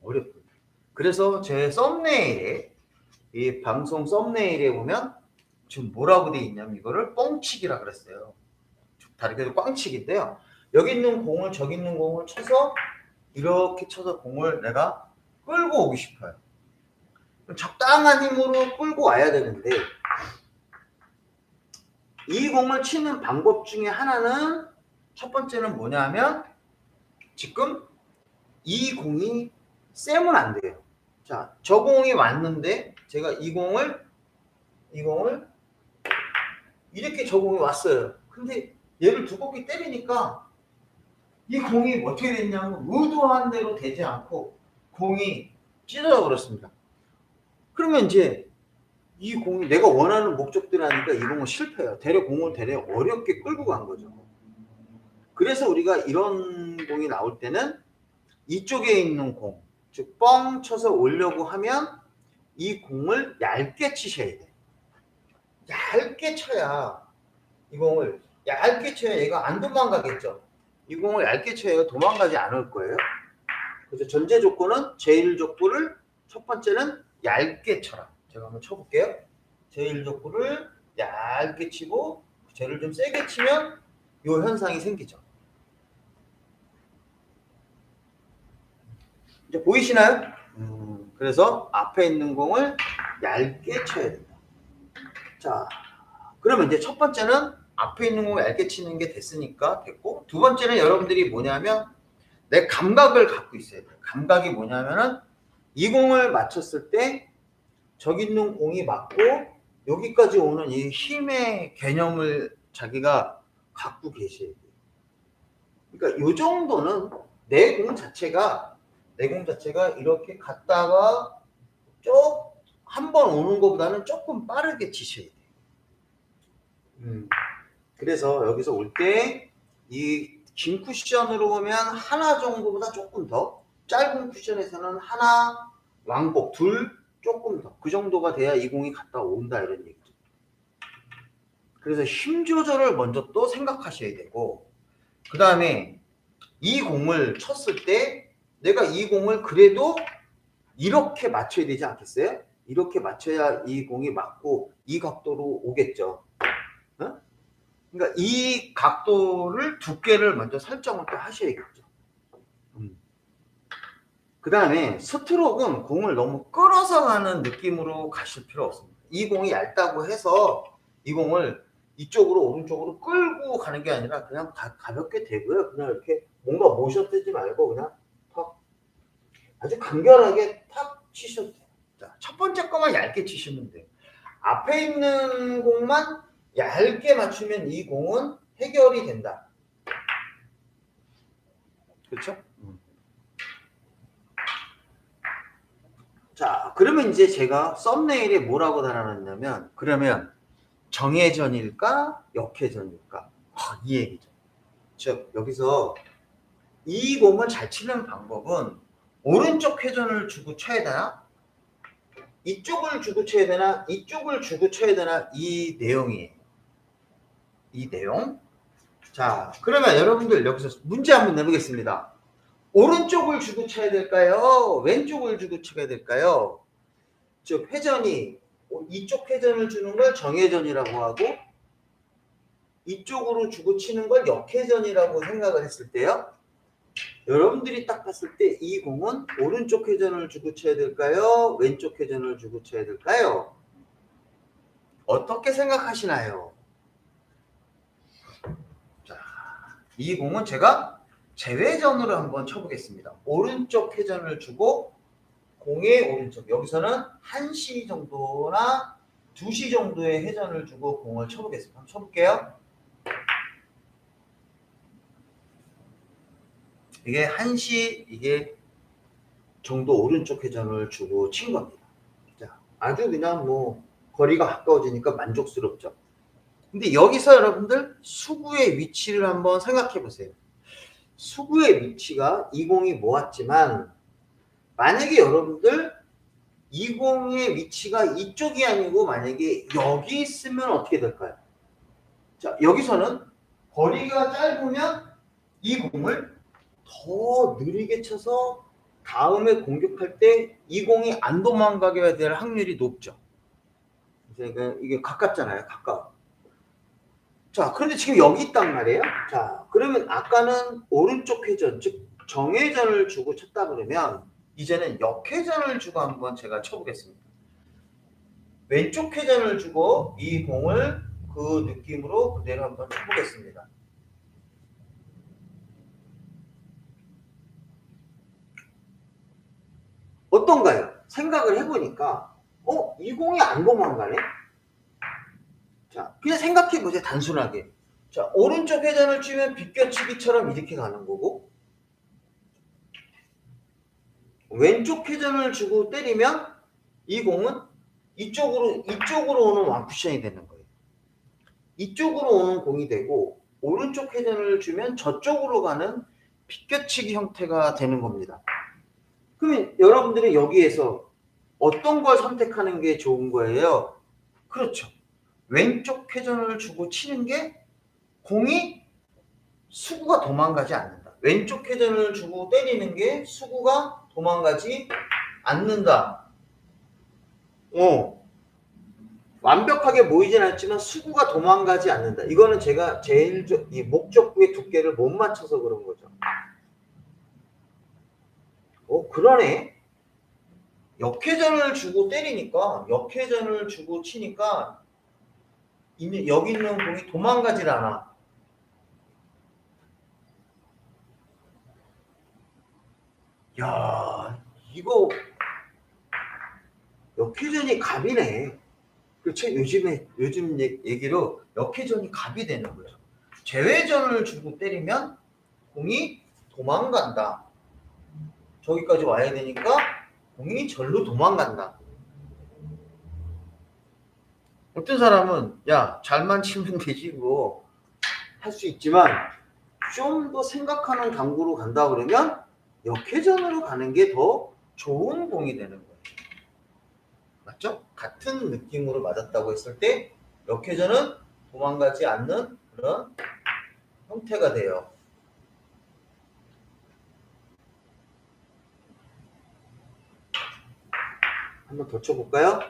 어렵거든요. 그래서 제 썸네일에, 이 방송 썸네일에 보면 지금 뭐라고 돼 있냐면 이거를 뻥치기라 그랬어요. 다르게 꽝치기인데요. 여기 있는 공을 저기 있는 공을 쳐서 이렇게 쳐서 공을 내가 끌고 오고 싶어요. 적당한 힘으로 끌고 와야 되는데 이 공을 치는 방법 중에 하나는 첫 번째는 뭐냐면 지금 이 공이 세면 안 돼요. 자, 저 공이 왔는데 제가 이 공을 이렇게 저 공이 왔어요. 근데 얘를 두껍게 때리니까 이 공이 어떻게 됐냐면 의도한 대로 되지 않고 공이 찢어져 버렸습니다. 그러면 이제 이 공이 내가 원하는 목적대로 하니까 이 공은 실패해요. 공을 되려 어렵게 끌고 간 거죠. 그래서 우리가 이런 공이 나올 때는 이쪽에 있는 공, 즉 뻥 쳐서 오려고 하면 이 공을 얇게 치셔야 돼요. 얇게 쳐야 이 공을 얇게 쳐야 얘가 안 도망가겠죠. 이 공을 얇게 쳐야 도망가지 않을 거예요. 그래서 전제 조건은 제1족구를 첫 번째는 얇게 쳐라. 제가 한번 쳐볼게요. 제1족구를 얇게 치고 쟤를 좀 세게 치면 이 현상이 생기죠. 이제 보이시나요? 그래서 앞에 있는 공을 얇게 쳐야 된다. 자, 그러면 이제 첫 번째는 앞에 있는 공을 얇게 치는 게 됐으니까 됐고, 두 번째는 여러분들이 뭐냐면 내 감각을 갖고 있어야 돼요. 감각이 뭐냐면은 이 공을 맞췄을 때 저기 있는 공이 맞고 여기까지 오는 이 힘의 개념을 자기가 갖고 계셔야 돼요. 그러니까 이 정도는 내 공 자체가 이렇게 갔다가 쭉 한 번 오는 것보다는 조금 빠르게 치셔야 돼요. 그래서 여기서 올 때 이 긴 쿠션으로 보면 하나 정도보다 조금 더, 짧은 쿠션에서는 하나, 왕복 둘, 조금 더, 그 정도가 돼야 이 공이 갔다 온다 이런 얘기죠. 그래서 힘 조절을 먼저 또 생각하셔야 되고, 그 다음에 이 공을 쳤을 때 내가 이 공을 그래도 이렇게 맞춰야 되지 않겠어요? 이렇게 맞춰야 이 공이 맞고 이 각도로 오겠죠. 어? 그러니까 이 각도를 두께를 먼저 설정을 또 하셔야겠죠. 그 다음에 스트로크는 공을 너무 끌어서 가는 느낌으로 가실 필요 없습니다. 이 공이 얇다고 해서 이 공을 이쪽으로 오른쪽으로 끌고 가는 게 아니라 그냥 가볍게 되고요. 그냥 이렇게 뭔가 모션 뜨지 말고 그냥 탁 아주 간결하게 탁 치셔도 돼요. 자, 첫 번째 거만 얇게 치시면 돼요. 앞에 있는 공만 얇게 맞추면 이 공은 해결이 된다. 그렇죠? 자, 그러면 이제 제가 썸네일에 뭐라고 달아놨냐면, 그러면 정회전일까? 역회전일까? 이 얘기죠. 즉, 여기서 이 공을 잘 치는 방법은 오른쪽 회전을 주고 쳐야 되나? 이쪽을 주고 쳐야 되나? 이쪽을 주고 쳐야 되나? 이 내용이에요. 이 내용. 자, 그러면 여러분들 여기서 문제 한번 내보겠습니다. 오른쪽을 주고 쳐야 될까요? 왼쪽을 주고 쳐야 될까요? 즉 회전이 이쪽 회전을 주는 걸 정회전이라고 하고 이쪽으로 주고 치는 걸 역회전이라고 생각을 했을 때요. 여러분들이 딱 봤을 때 이 공은 오른쪽 회전을 주고 쳐야 될까요? 왼쪽 회전을 주고 쳐야 될까요? 어떻게 생각하시나요? 자, 이 공은 제가 재회전으로 한번 쳐보겠습니다. 오른쪽 회전을 주고 공의 오른쪽, 여기서는 1시 정도나 2시 정도의 회전을 주고 공을 쳐보겠습니다. 한번 쳐볼게요. 이게 1시, 이게 정도 오른쪽 회전을 주고 친 겁니다. 자, 아주 그냥 뭐 거리가 가까워지니까 만족스럽죠. 근데 여기서 여러분들 수구의 위치를 한번 생각해 보세요. 수구의 위치가 이 공이 모았지만 만약에 여러분들 이 공의 위치가 이쪽이 아니고 만약에 여기 있으면 어떻게 될까요? 자, 여기서는 거리가 짧으면 이 공을 더 느리게 쳐서 다음에 공격할 때 이 공이 안 도망가게 될 확률이 높죠. 그러니까 이게 가깝잖아요. 가까워. 자, 그런데 지금 여기 있단 말이에요. 자, 그러면 아까는 오른쪽 회전, 즉 정회전을 주고 쳤다 그러면 이제는 역회전을 주고 한번 제가 쳐보겠습니다. 왼쪽 회전을 주고 이 공을 그 느낌으로 그대로 한번 쳐보겠습니다. 어떤가요? 생각을 해보니까 이 공이 안 도망가네? 자, 그냥 생각해보세요. 단순하게. 자, 오른쪽 회전을 치면 비껴치기처럼 이렇게 가는 거고 왼쪽 회전을 주고 때리면 이 공은 이쪽으로 오는 완쿠션이 되는 거예요. 이쪽으로 오는 공이 되고 오른쪽 회전을 주면 저쪽으로 가는 비껴치기 형태가 되는 겁니다. 그러면 여러분들이 여기에서 어떤 걸 선택하는 게 좋은 거예요? 그렇죠. 왼쪽 회전을 주고 치는 게 공이 수구가 도망가지 않는다. 왼쪽 회전을 주고 때리는 게 수구가 도망가지 않는다. 완벽하게 모이진 않지만 수구가 도망가지 않는다. 이거는 제가 이 목적구의 두께를 못 맞춰서 그런 거죠. 그러네. 역회전을 주고 때리니까 역회전을 주고 치니까 여기 있는 공이 도망가질 않아. 야, 이거 역회전이 갑이네. 그렇죠? 요즘 얘기로 역회전이 갑이 되는 거죠. 재회전을 주고 때리면 공이 도망간다. 저기까지 와야 되니까 공이 절로 도망간다. 어떤 사람은 야, 잘만 치면 되지 뭐 할 수 있지만 좀 더 생각하는 당구로 간다 그러면 역회전으로 가는 게 더 좋은 공이 되는 거예요. 맞죠? 같은 느낌으로 맞았다고 했을 때 역회전은 도망가지 않는 그런 형태가 돼요. 한번 더 쳐볼까요?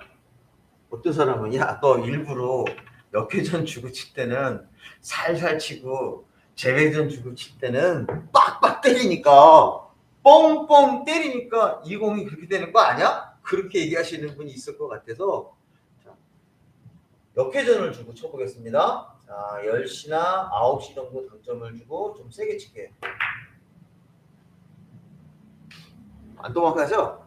어떤 사람은 야, 너 일부러 역회전 주고 칠 때는 살살 치고 재회전 주고 칠 때는 빡빡 때리니까 뻥뻥 때리니까 이 공이 그렇게 되는 거 아니야? 그렇게 얘기하시는 분이 있을 것 같아서 자, 역회전을 주고 쳐보겠습니다. 자, 10시나 9시 정도 당점을 주고 좀 세게 칠게요. 안 도망가죠?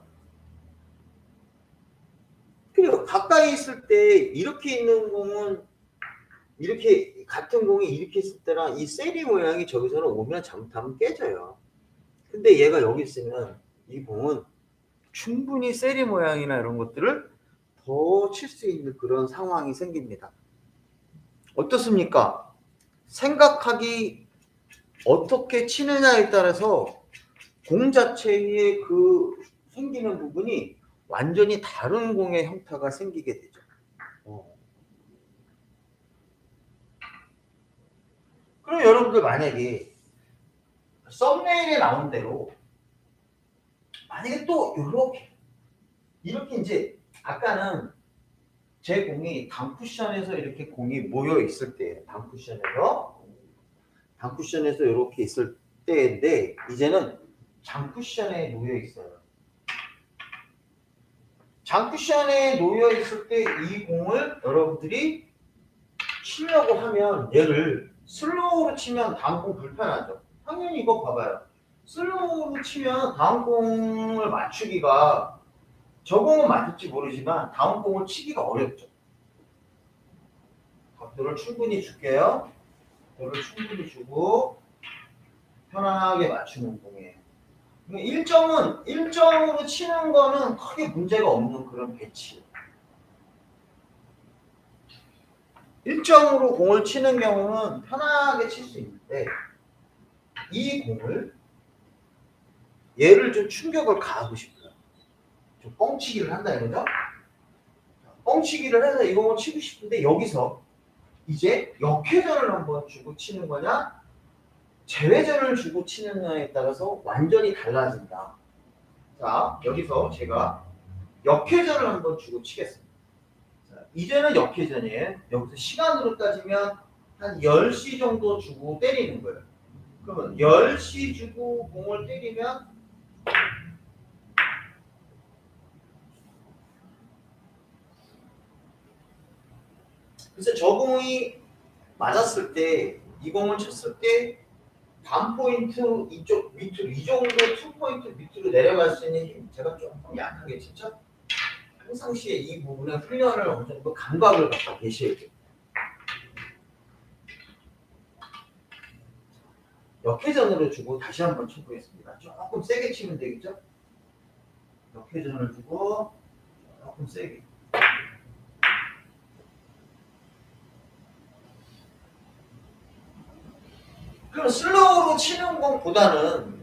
그리고 가까이 있을 때 이렇게 있는 공은 이렇게 같은 공이 이렇게 있을 때랑 이 세리 모양이 저기서는 오면 잘못하면 깨져요. 근데 얘가 여기 있으면 이 공은 충분히 세리 모양이나 이런 것들을 더 칠 수 있는 그런 상황이 생깁니다. 어떻습니까? 생각하기 어떻게 치느냐에 따라서 공 자체의 그 생기는 부분이 완전히 다른 공의 형태가 생기게 되죠. 그럼 여러분들 만약에 썸네일에 나온 대로 만약에 또 이렇게 이제 아까는 제 공이 단쿠션에서 이렇게 공이 모여 있을 때 단쿠션에서 이렇게 있을 때인데 이제는 장쿠션에 놓여 있어요. 장쿠션에 놓여 있을 때 이 공을 여러분들이 치려고 하면 얘를 슬로우로 치면 다음 공 불편하죠. 당연히 이거 봐봐요. 슬로우로 치면 다음 공을 맞추기가 저 공은 맞을지 모르지만 다음 공을 치기가 어렵죠. 각도를 충분히 줄게요. 각도를 충분히 주고 편안하게 맞추는 공이에요. 1점으로 치는 거는 크게 문제가 없는 그런 배치. 1점으로 공을 치는 경우는 편하게 칠 수 있는데 이 공을 얘를 좀 충격을 가하고 싶어요. 좀 뻥치기를 한다 이거죠? 뻥치기를 해서 이 공을 치고 싶은데 여기서 이제 역회전을 한번 주고 치는 거냐 재회전을 주고 치느냐에 따라서 완전히 달라진다. 자, 여기서 제가 역회전을 한번 주고 치겠습니다. 자, 이제는 역회전이에요. 여기서 시간으로 따지면 한 10시 정도 주고 때리는 거예요. 그러면 10시 주고 공을 때리면 그래서 저 공이 맞았을 때, 이 공을 쳤을 때 반 포인트 이쪽 밑으로, 이 정도 2포인트 밑으로 내려갈 수 있는 힘, 제가 조금 약하게 치죠? 평상시에 이 부분에 훈련을 어느 정도 감각을 갖고 계셔야 돼요. 역회전으로 주고 다시 한번 쳐보겠습니다. 조금 세게 치면 되겠죠? 역회전을 주고 조금 세게. 그럼 슬로우로 치는 공보다는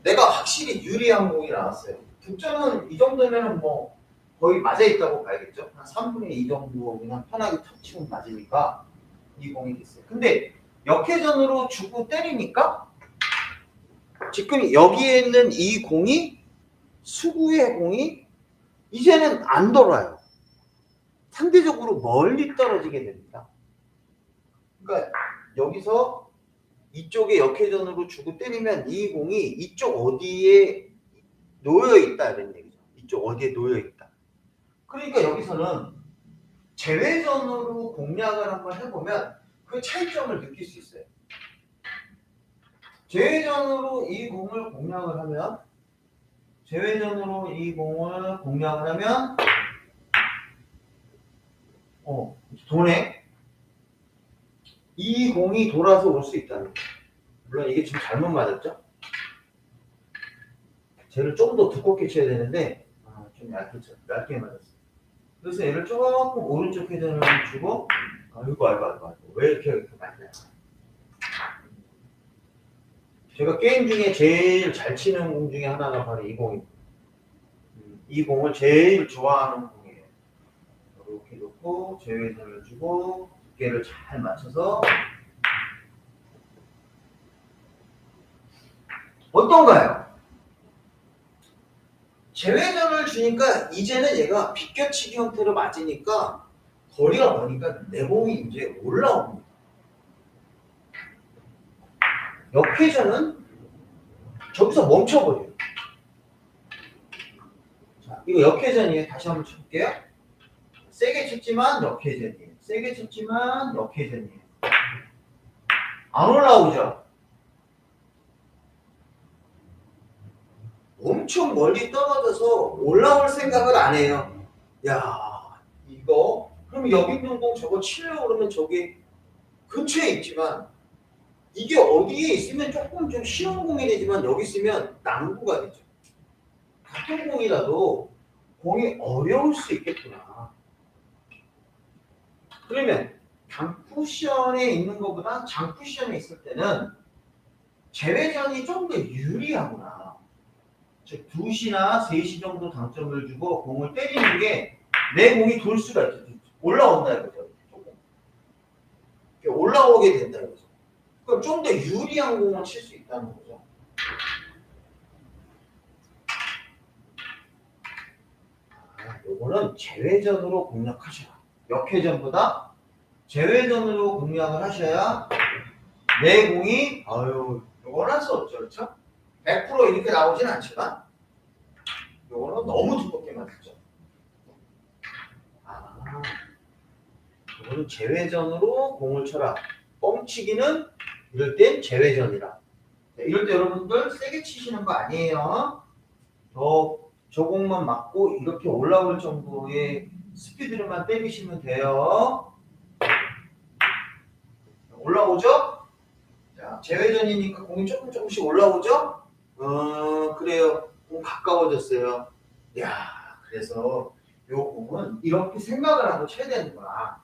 내가 확실히 유리한 공이 나왔어요. 득점은 이 정도면 뭐 거의 맞아 있다고 봐야겠죠? 한 3분의 2 정도 그냥 편하게 탁 치면 맞으니까 이 공이 됐어요. 근데 역회전으로 주고 때리니까 지금 여기에 있는 이 공이 수구의 공이 이제는 안 돌아요. 상대적으로 멀리 떨어지게 됩니다. 그러니까 여기서 이쪽에 역회전으로 주고 때리면 이 공이 이쪽 어디에 놓여 있다 이런 얘기죠. 이쪽 어디에 놓여 있다. 그러니까 여기서는 제외전으로 공략을 한번 해보면 그 차이점을 느낄 수 있어요. 제외전으로 이 공을 공략을 하면 도네 이 공이 돌아서 올 수 있다는 거예요. 물론 이게 지금 잘못 맞았죠? 쟤를 좀 더 두껍게 쳐야 되는데 좀 얇게 맞았어요. 그래서 얘를 조금 오른쪽 회전을 주고 아이고 왜 이렇게 맞냐. 제가 게임 중에 제일 잘 치는 공 중에 하나가 바로 이 공입니다. 이 공을 제일 좋아하는 공이에요. 이렇게 놓고 제외선을 주고 두께를 잘 맞춰서 어떤가요? 제외선을 주니까 이제는 얘가 비껴치기 형태로 맞으니까 거리가 머니까 내 공이 이제 올라옵니다. 역회전은 저기서 멈춰버려요. 자, 이거 역회전이에요. 다시 한번 쳐볼게요. 세게 쳤지만 역회전이에요. 세게 쳤지만 역회전이에요. 안 올라오죠? 엄청 멀리 떨어져서 올라올 생각을 안 해요. 야, 이거 그럼 여기 있는 공 저거 치려고 그러면 저기 근처에 있지만 이게 어디에 있으면 조금 좀 쉬운 공이 되지만 여기 있으면 난구가 되죠. 같은 공이라도 공이 어려울 수 있겠구나. 그러면 단쿠션에 있는 것보다 장쿠션에 있을 때는 제외전이 좀 더 유리하구나. 즉 2시나 3시 정도 당점을 주고 공을 때리는 게 내 공이 돌 수가 있죠. 올라온다 이거죠. 조금. 올라오게 된다 이거죠. 그럼 좀 더 유리한 공을 칠 수 있다는 거죠. 요거는 제외전으로 공략하셔라. 역회전보다 제외전으로 공략을 하셔야 내 공이 요거는 할 수 없죠. 그렇죠? 100% 이렇게 나오진 않지만 요거는 너무 두껍게 맞죠. 요거는 제외전으로 공을 쳐라. 뻥치기는 이럴 땐 제외전이라. 이럴 때 여러분들 세게 치시는 거 아니에요. 저 공만 맞고 이렇게 올라올 정도의 스피드로만 때리시면 돼요. 올라오죠? 자, 제외전이니까 공이 조금씩 올라오죠? 그래요. 공 가까워졌어요. 야, 그래서 요 공은 이렇게 생각을 하고 쳐야 되는 거야.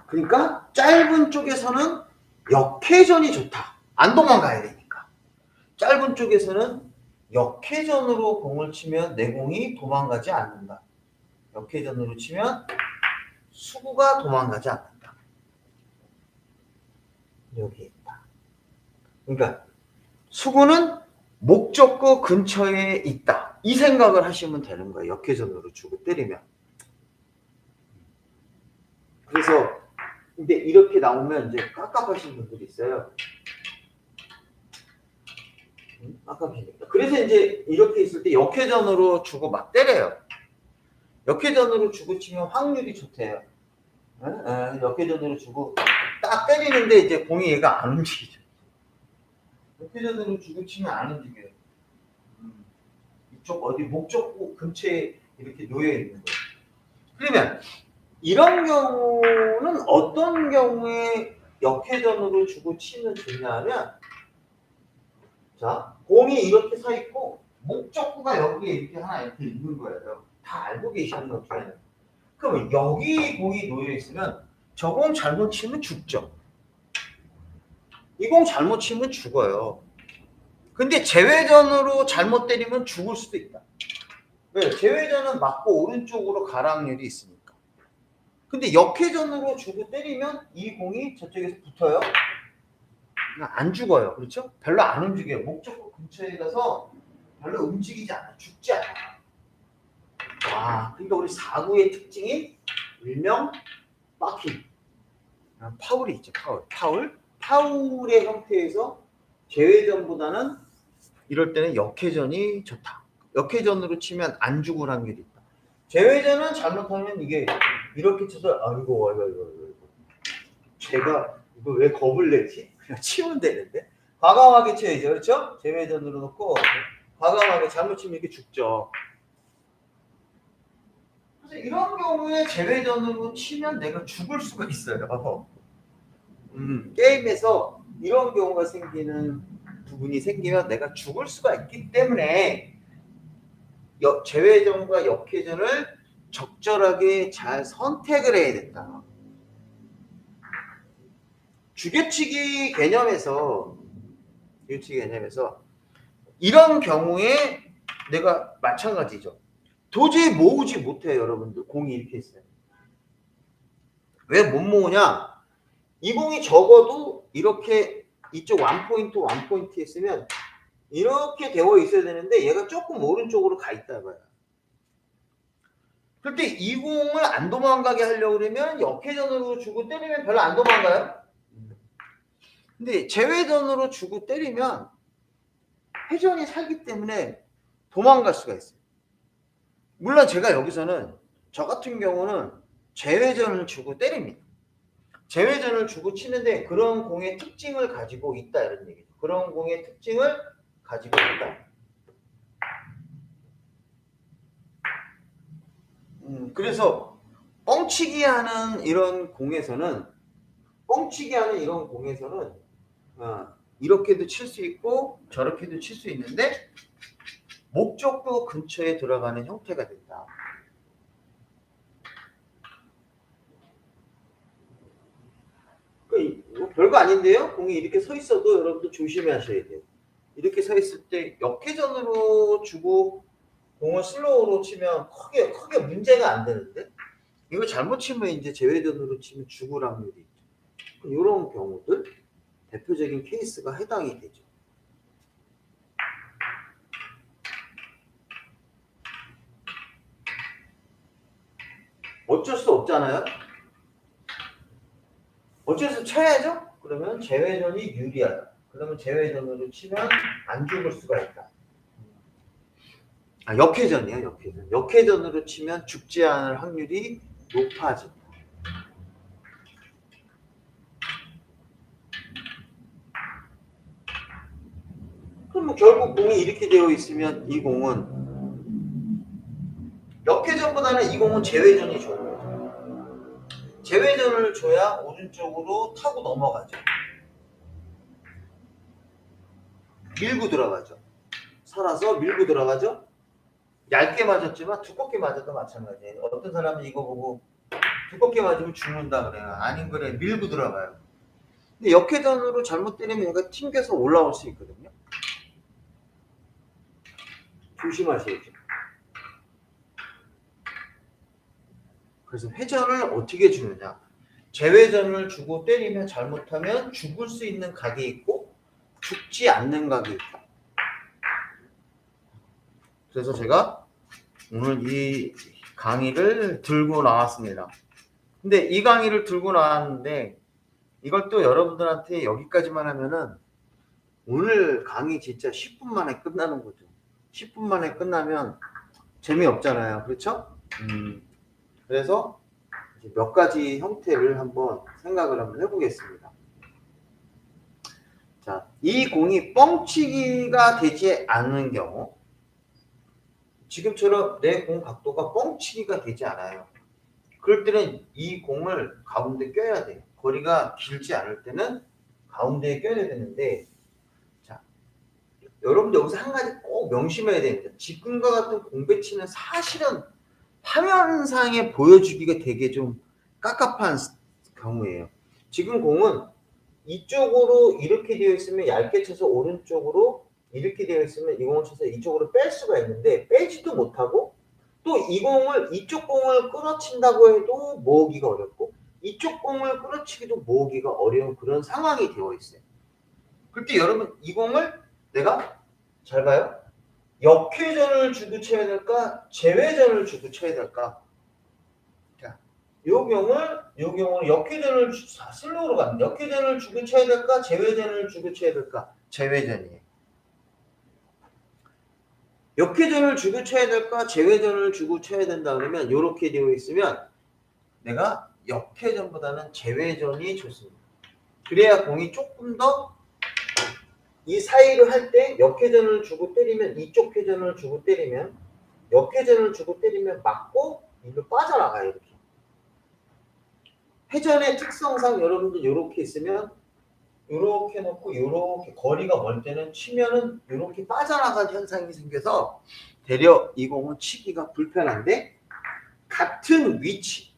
그러니까 짧은 쪽에서는 역회전이 좋다. 안 도망가야 되니까. 짧은 쪽에서는 역회전으로 공을 치면 내 공이 도망가지 않는다. 역회전으로 치면 수구가 도망가지 않는다. 여기 있다. 그러니까 수구는 목적구 근처에 있다. 이 생각을 하시면 되는 거예요. 역회전으로 주고 때리면. 그래서 근데 이렇게 나오면 이제 깝깝하신 분들이 있어요. 깝깝하니까. 그래서 이제 이렇게 있을 때 역회전으로 주고 막 때려요. 역회전으로 주고 치면 확률이 좋대요. 역회전으로 주고 딱 때리는데 이제 공이 얘가 안 움직이죠. 역회전으로 주고 치면 안 움직여요. 이쪽 어디 목적구 근처에 이렇게 놓여 있는 거예요. 그러면 이런 경우는 어떤 경우에 역회전으로 주고 치면 좋냐면, 자, 공이 이렇게 서 있고 목적구가 여기에 이렇게 하나 이렇게 있는 거예요. 다 알고 계시는 거죠. 그러면 여기 공이 놓여 있으면 저 공 잘못 치면 죽죠. 이 공 잘못 치면 죽어요. 근데 제외전으로 잘못 때리면 죽을 수도 있다. 왜? 제외전은 맞고 오른쪽으로 갈 확률이 있으니까. 근데 역회전으로 주고 때리면 이 공이 저쪽에서 붙어요. 안 죽어요. 그렇죠? 별로 안 움직여요. 목적구 근처에 가서 별로 움직이지 않아. 죽지 않아. 그러니까 우리 사구의 특징이 일명 빠킹. 파울이 있죠. 파울의 형태에서 제외전보다는 이럴 때는 역회전이 좋다. 역회전으로 치면 안 죽을 확률이 있다. 제외전은 잘못하면 이게 이렇게 쳐서 아이고 제가 이거 왜 겁을 내지? 그냥 치면 되는데 과감하게 쳐야죠. 그렇죠? 제외전으로 놓고 과감하게 잘못 치면 이렇게 죽죠. 그래서 이런 경우에 제외전으로 치면 내가 죽을 수가 있어요. 게임에서 이런 경우가 생기는 부분이 생기면 내가 죽을 수가 있기 때문에 제외전과 역회전을 적절하게 잘 선택을 해야 된다. 주교치기 개념에서 이런 경우에 내가 마찬가지죠. 도저히 모으지 못해요. 여러분들 공이 이렇게 있어요. 왜 못 모으냐? 이 공이 적어도 이렇게 이쪽 원포인트에 있으면 이렇게 되어 있어야 되는데 얘가 조금 오른쪽으로 가 있다 봐요. 그런데 이 공을 안 도망가게 하려고 그러면 역회전으로 주고 때리면 별로 안 도망가요. 근데 제외전으로 주고 때리면 회전이 살기 때문에 도망갈 수가 있어요. 물론 제가 여기서는 저 같은 경우는 제외전을 주고 때립니다. 제외전을 주고 치는데 그런 공의 특징을 가지고 있다 이런 얘기죠. 그런 공의 특징을 가지고 있다. 그래서 뻥치기 하는 이런 공에서는 이렇게도 칠 수 있고 저렇게도 칠 수 있는데 목적구 근처에 들어가는 형태가 된다. 별거 아닌데요? 공이 이렇게 서 있어도 여러분도 조심하셔야 돼요. 이렇게 서 있을 때 역회전으로 주고 공을 슬로우로 치면 크게 문제가 안 되는데 이거 잘못 치면 이제 제외전으로 치면 죽을 확률이 있죠. 이런 경우들 대표적인 케이스가 해당이 되죠. 어쩔 수 없잖아요. 어쩔 수 쳐야죠. 그러면 제외전이 유리하다. 그러면 제외전으로 치면 안 죽을 수가 있다. 역회전이에요. 역회전으로 치면 죽지 않을 확률이 높아진다. 그럼 뭐 결국 공이 이렇게 되어 있으면 이 공은 역회전보다는 이 공은 제외전이 좋은 거죠. 제외전을 줘야 오른쪽으로 타고 넘어가죠. 밀고 들어가죠. 살아서 밀고 들어가죠. 얇게 맞았지만 두껍게 맞아도 마찬가지예요. 어떤 사람은 이거 보고 두껍게 맞으면 죽는다 그래요. 아닌 그래 밀고 들어가요. 근데 역회전으로 잘못 때리면 얘가 튕겨서 올라올 수 있거든요. 조심하셔야죠. 그래서 회전을 어떻게 주느냐. 제외전을 주고 때리면 잘못하면 죽을 수 있는 각이 있고 죽지 않는 각이 있다. 그래서 제가 오늘 이 강의를 들고 나왔습니다. 근데 이 강의를 들고 나왔는데 이걸 또 여러분들한테 여기까지만 하면은 오늘 강의 진짜 10분 만에 끝나는 거죠. 10분 만에 끝나면 재미없잖아요. 그렇죠? 그래서 몇 가지 형태를 한번 생각을 한번 해보겠습니다. 자, 이 공이 뻥치기가 되지 않는 경우, 지금처럼 내 공 각도가 뻥치기가 되지 않아요. 그럴 때는 이 공을 가운데 껴야 돼요. 거리가 길지 않을 때는 가운데에 껴야 되는데, 자, 여러분들 여기서 한 가지 꼭 명심해야 됩니다. 지금과 같은 공 배치는 사실은 화면상에 보여주기가 되게 좀 깝깝한 경우예요. 지금 공은 이쪽으로 이렇게 되어 있으면 얇게 쳐서 오른쪽으로 이렇게 되어 있으면 이 공을 쳐서 이쪽으로 뺄 수가 있는데 빼지도 못하고 또 이 공을 이쪽 공을 끌어친다고 해도 모으기가 어렵고 이쪽 공을 끌어치기도 모으기가 어려운 그런 상황이 되어 있어요. 그때 여러분 이 공을 내가 잘 봐요. 역회전을 주고 쳐야 될까? 제외전을 주고 쳐야 될까? 자, 요 경우는 역회전을 슬로우로 가는 역회전을 주고 쳐야 될까? 제외전을 주고 쳐야 될까? 제외전이에요. 역회전을 주고 쳐야 될까? 제외전을 주고 쳐야 된다 그러면 이렇게 되어 있으면 내가 역회전보다는 제외전이 좋습니다. 그래야 공이 조금 더 이 사이를 할 때 역회전을 주고 때리면 이쪽 회전을 주고 때리면 역회전을 주고 때리면 맞고 이로 빠져나가요. 이렇게. 회전의 특성상 여러분들 이렇게 있으면 이렇게 놓고 이렇게 거리가 멀 때는 치면은 이렇게 빠져나가는 현상이 생겨서 되려 이 공은 치기가 불편한데 같은 위치.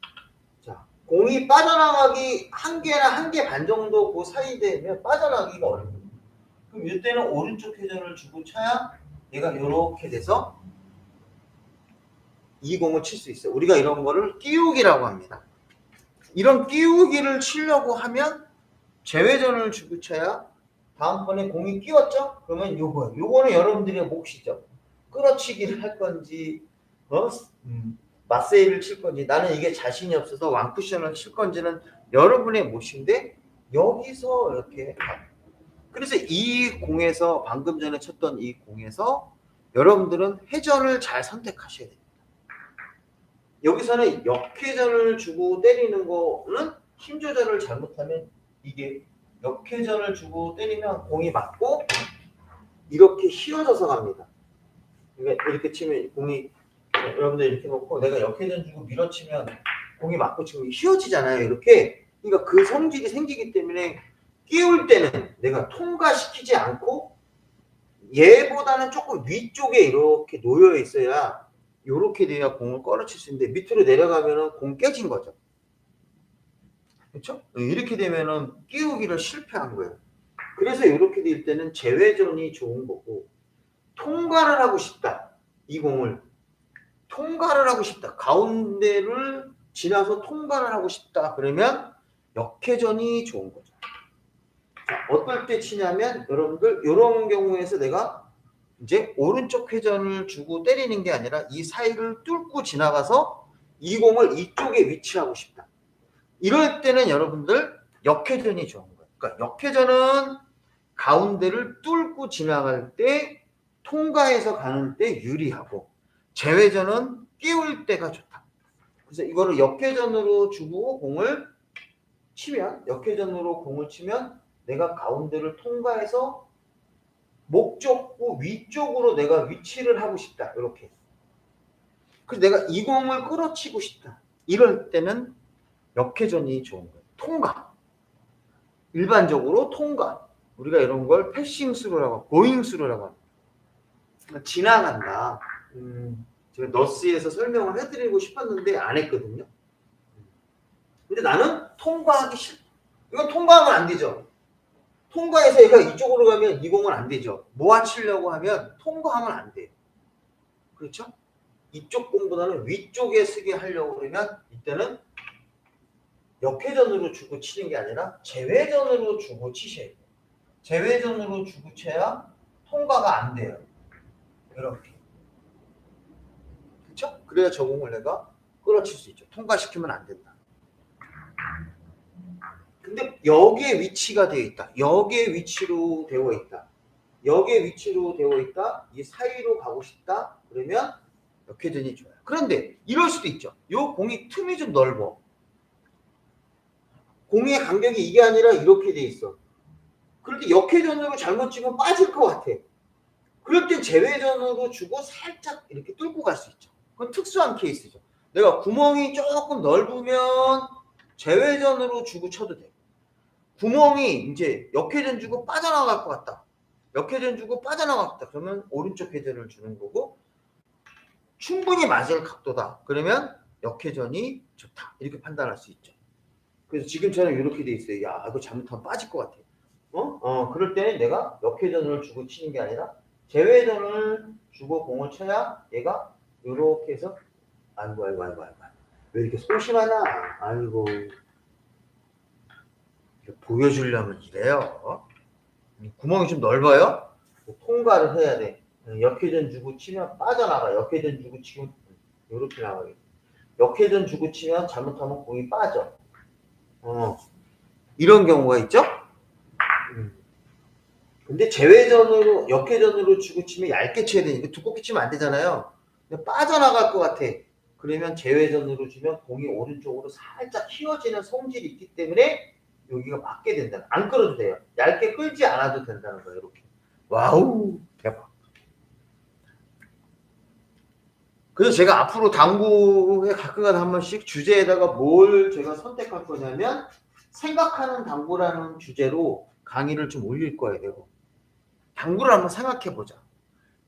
자, 공이 빠져나가기 한 개나 한 개 반 정도 그 사이 되면 빠져나가기가 어렵습니다. 그럼 이때는 오른쪽 회전을 주고 쳐야 얘가 이렇게 돼서 이 공을 칠 수 있어요. 우리가 이런 거를 띄우기라고 합니다. 이런 띄우기를 치려고 하면 제외전을 주고 쳐야 다음번에 공이 끼웠죠? 그러면 요거는 여러분들의 몫이죠. 끌어치기를 할 건지 맞세이를 칠 건지 나는 이게 자신이 없어서 완쿠션을 칠 건지는 여러분의 몫인데 여기서 이렇게 그래서 이 공에서 방금 전에 쳤던 이 공에서 여러분들은 회전을 잘 선택하셔야 됩니다. 여기서는 역회전을 주고 때리는 거는 힘 조절을 잘못하면 이게 역회전을 주고 때리면 공이 맞고 이렇게 휘어져서 갑니다. 그러니까 이렇게 치면 공이 여러분들 이렇게 놓고 내가 역회전 주고 밀어치면 공이 맞고 지금 휘어지잖아요. 이렇게 그러니까 그 성질이 생기기 때문에 끼울 때는 내가 통과시키지 않고 얘보다는 조금 위쪽에 이렇게 놓여 있어야 이렇게 돼야 공을 끌어칠 수 있는데 밑으로 내려가면은 공 깨진 거죠. 그렇죠? 이렇게 되면은 끼우기를 실패한 거예요. 그래서 이렇게 될 때는 제외전이 좋은 거고 통과를 하고 싶다. 이 공을 통과를 하고 싶다. 가운데를 지나서 통과를 하고 싶다. 그러면 역회전이 좋은 거죠. 자, 어떨 때 치냐면 여러분들 이런 경우에서 내가 이제 오른쪽 회전을 주고 때리는 게 아니라 이 사이를 뚫고 지나가서 이 공을 이쪽에 위치하고 싶다. 이럴 때는 여러분들 역회전이 좋은 거예요. 그러니까 역회전은 가운데를 뚫고 지나갈 때 통과해서 가는 때 유리하고 제외전은 띄울 때가 좋다. 그래서 이거를 역회전으로 주고 공을 치면 역회전으로 공을 치면 내가 가운데를 통과해서 목적구 위쪽으로 내가 위치를 하고 싶다. 이렇게. 그래서 내가 이 공을 끌어치고 싶다. 이럴 때는 역회전이 좋은 거예요. 통과. 일반적으로 통과. 우리가 이런 걸 패싱스루라고 하고 고잉스루라고 합니다. 지나간다. 제가 너스에서 설명을 해드리고 싶었는데 안 했거든요. 근데 나는 통과하기 싫다. 이건 통과하면 안 되죠. 통과해서 얘가 이쪽으로 가면 이 공은 안 되죠. 모아치려고 하면 통과하면 안 돼요. 그렇죠? 이쪽 공보다는 위쪽에 쓰게 하려고 그러면 이때는 역회전으로 주고 치는 게 아니라 제외전으로 주고 치셔야 돼요. 제외전으로 주고 쳐야 통과가 안 돼요. 이렇게. 그쵸? 그래야 저 공을 내가 끌어칠 수 있죠. 통과시키면 안 된다. 근데 여기에 위치가 되어 있다. 여기에 위치로 되어 있다. 여기에 위치로 되어 있다. 이 사이로 가고 싶다. 그러면 역회전이 좋아요. 그런데 이럴 수도 있죠. 요 공이 틈이 좀 넓어. 공의 간격이 이게 아니라 이렇게 돼 있어. 그런데 역회전으로 잘못 치면 빠질 것 같아. 그럴 땐 제외전으로 주고 살짝 이렇게 뚫고 갈 수 있죠. 그건 특수한 케이스죠. 내가 구멍이 조금 넓으면 제외전으로 주고 쳐도 돼. 구멍이 이제 역회전 주고 빠져나갈 것 같다. 역회전 주고 빠져나갔다. 그러면 오른쪽 회전을 주는 거고, 충분히 맞을 각도다. 그러면 역회전이 좋다. 이렇게 판단할 수 있죠. 그래서 지금처럼 이렇게 돼 있어요. 야, 이거 잘못하면 빠질 것 같아. 그럴 때는 내가 역회전을 주고 치는 게 아니라 제외전을 주고 공을 쳐야 얘가 이렇게 해서 아이고 왜 이렇게 소심하나. 아이고, 보여주려면 이래요. 구멍이 좀 넓어요. 통과를 해야 돼. 역회전 주고 치면 빠져나가. 역회전 주고 치면 이렇게 나가게. 역회전 주고 치면 잘못하면 공이 빠져. 이런 경우가 있죠. 근데 제외전으로 역회전으로 주고 치면 얇게 쳐야 되니까 두껍게 치면 안 되잖아요. 근데 빠져나갈 것 같아. 그러면 제외전으로 주면 공이 오른쪽으로 살짝 휘어지는 성질이 있기 때문에 여기가 맞게 된다. 안 끌어도 돼요. 얇게 끌지 않아도 된다는 거예요. 이렇게. 와우, 대박. 그래서 제가 앞으로 당구에 가끔가다 한 번씩 주제에다가 뭘 제가 선택할 거냐면 생각하는 당구라는 주제로 강의를 좀 올릴 거예요. 당구를 한번 생각해 보자.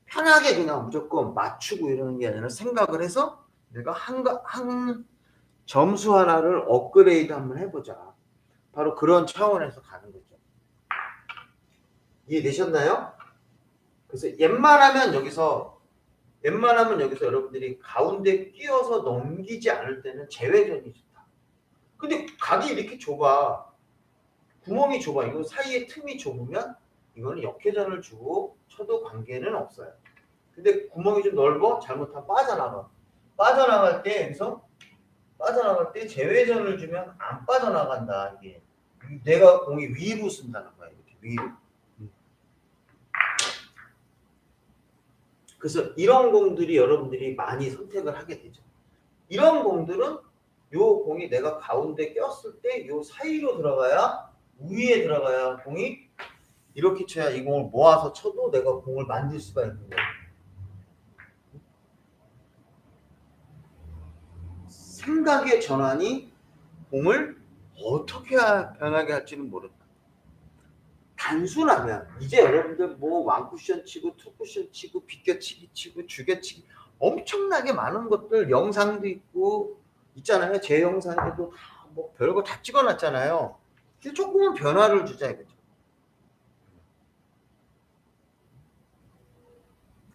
편하게 그냥 무조건 맞추고 이러는 게 아니라 생각을 해서 내가 한 점수 하나를 업그레이드 한번 해보자. 바로 그런 차원에서 가는 거죠. 이해되셨나요? 그래서 웬만하면 여기서 여러분들이 가운데 끼워서 넘기지 않을 때는 제외전이 좋다. 근데 각이 이렇게 좁아. 구멍이 좁아. 이거 사이에 틈이 좁으면 이거는 역회전을 주고 쳐도 관계는 없어요. 근데 구멍이 좀 넓어? 잘못하면 빠져나가. 빠져나갈 때 여기서 빠져나갈 때 제외전을 주면 안 빠져나간다. 이게 내가 공이 위로 쓴다는 거야. 이렇게 위로. 그래서 이런 공들이 여러분들이 많이 선택을 하게 되죠. 이런 공들은 요 공이 내가 가운데 꼈을 때 요 사이로 들어가야, 위에 들어가야 공이 이렇게 쳐야 이 공을 모아서 쳐도 내가 공을 만들 수가 있는 거예요. 생각의 전환이 공을 어떻게 변하게 할지는 모른다. 단순하면 이제 여러분들 뭐 완쿠션 치고 투쿠션 치고 비껴치기 치고 죽여치기 엄청나게 많은 것들 영상도 있고 있잖아요. 제 영상에도 뭐 별거 다 찍어놨잖아요. 근데 조금은 변화를 주자 이거죠.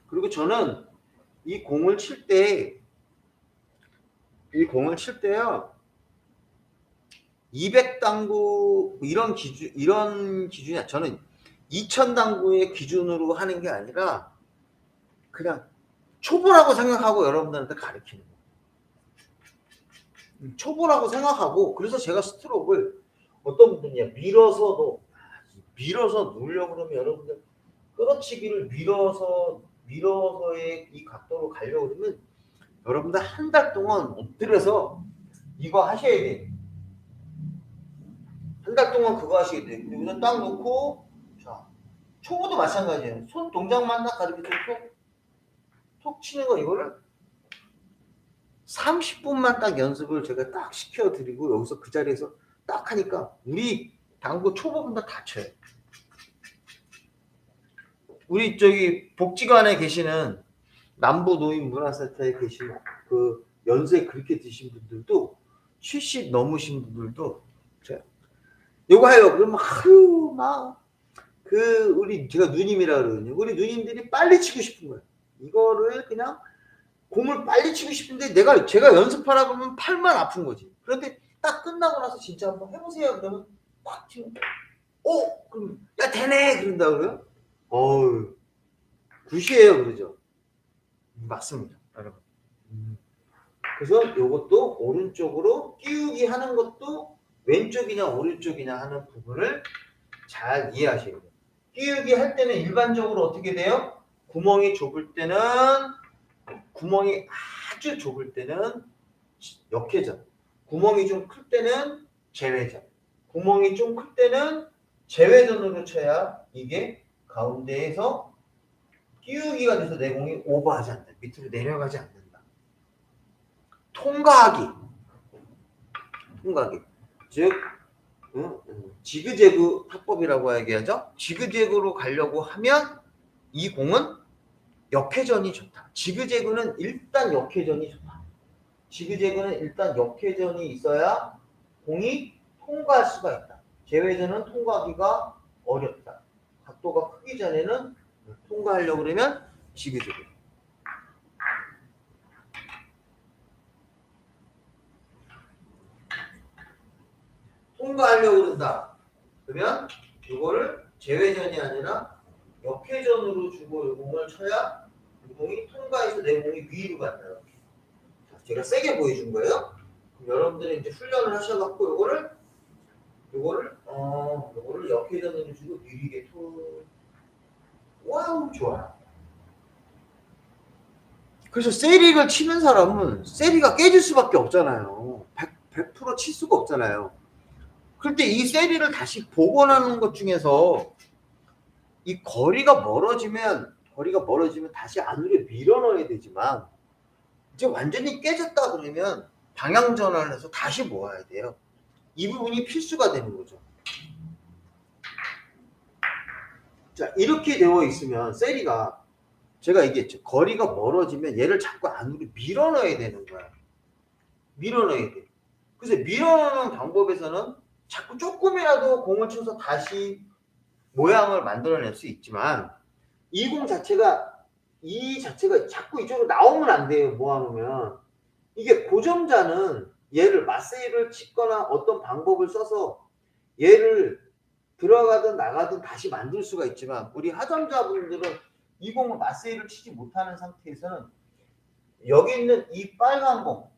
그리고 저는 이 공을 칠 때요 200당구 이런 기준이 저는 2000당구의 기준으로 하는 게 아니라 그냥 초보라고 생각하고 여러분들한테 가르치는 거예요. 초보라고 생각하고, 그래서 제가 스트로크를 어떤 분들이 밀어서 누르려고 그러면 여러분들 끌어치기를 밀어서의 이 각도로 가려고 그러면 여러분들 한 달 동안 엎드려서 이거 하셔야 돼. 한 달 동안 그거 하시게 돼. 여기서 딱 놓고, 자, 초보도 마찬가지예요. 손 동작만 딱 가르쳐서 톡 치는 거 이거를 30분만 딱 연습을 제가 딱 시켜드리고 여기서 그 자리에서 딱 하니까 우리 당구 초보분들 다 쳐요. 우리 저기 복지관에 계시는 남부노인문화센터에 계신 그 연세 그렇게 드신 분들도 70 넘으신 분들도 요거 해요. 그러면 하루 막 제가 누님이라 그러거든요. 우리 누님들이 빨리 치고 싶은 거예요. 이거를 그냥 공을 빨리 치고 싶은데 제가 연습하라고 하면 팔만 아픈 거지. 그런데 딱 끝나고 나서 진짜 한번 해보세요. 그러면 팍 치는 거예요. 그럼 야 되네 그런다고요? 어우 굿이에요 그러죠? 맞습니다 여러분. 그래서 이것도 오른쪽으로 끼우기 하는 것도 왼쪽이냐 오른쪽이냐 하는 부분을 잘 이해하셔야 돼요. 끼우기 할 때는 일반적으로 어떻게 돼요? 구멍이 좁을 때는 구멍이 아주 좁을 때는 역회전, 구멍이 좀 클 때는 재회전, 구멍이 좀 클 때는 재회전으로 쳐야 이게 가운데에서 끼우기가 돼서 내공이 오버하지 않는다. 밑으로 내려가지 않는다. 통과하기. 즉 지그재그 타법이라고 얘기하죠. 지그재그로 가려고 하면 이 공은 역회전이 좋다. 지그재그는 일단 역회전이 좋다. 지그재그는 일단 역회전이 있어야 공이 통과할 수가 있다. 재회전은 통과하기가 어렵다. 각도가 크기 전에는 통과하려고 그러면 지그재그. 통과하려고 그런다. 그러면 이거를 재회전이 아니라 역회전으로 주고 이 공을 쳐야 이 공이 통과해서 내 공이 위로 간다. 제가 세게 보여준 거예요. 여러분들이 이제 훈련을 하셔갖고 요거를 역회전으로 주고 느리게 와우 좋아. 그래서 세리를 치는 사람은 세리가 깨질 수밖에 없잖아요. 100%칠 수가 없잖아요. 그럴 때 이 세리를 다시 복원하는 것 중에서 이 거리가 멀어지면 다시 안으로 밀어 넣어야 되지만 이제 완전히 깨졌다 그러면 방향 전환을 해서 다시 모아야 돼요. 이 부분이 필수가 되는 거죠. 자, 이렇게 되어 있으면 세리가 제가 얘기했죠. 거리가 멀어지면 얘를 자꾸 안으로 밀어 넣어야 되는 거야. 밀어 넣어야 돼. 그래서 밀어 넣는 방법에서는 자꾸 조금이라도 공을 쳐서 다시 모양을 만들어낼 수 있지만 이 공 자체가 자꾸 이쪽으로 나오면 안 돼요. 모아놓으면 이게 고점자는 얘를 마세이를 치거나 어떤 방법을 써서 얘를 들어가든 나가든 다시 만들 수가 있지만 우리 하점자분들은 이 공을 마세이를 치지 못하는 상태에서는 여기 있는 이 빨간 공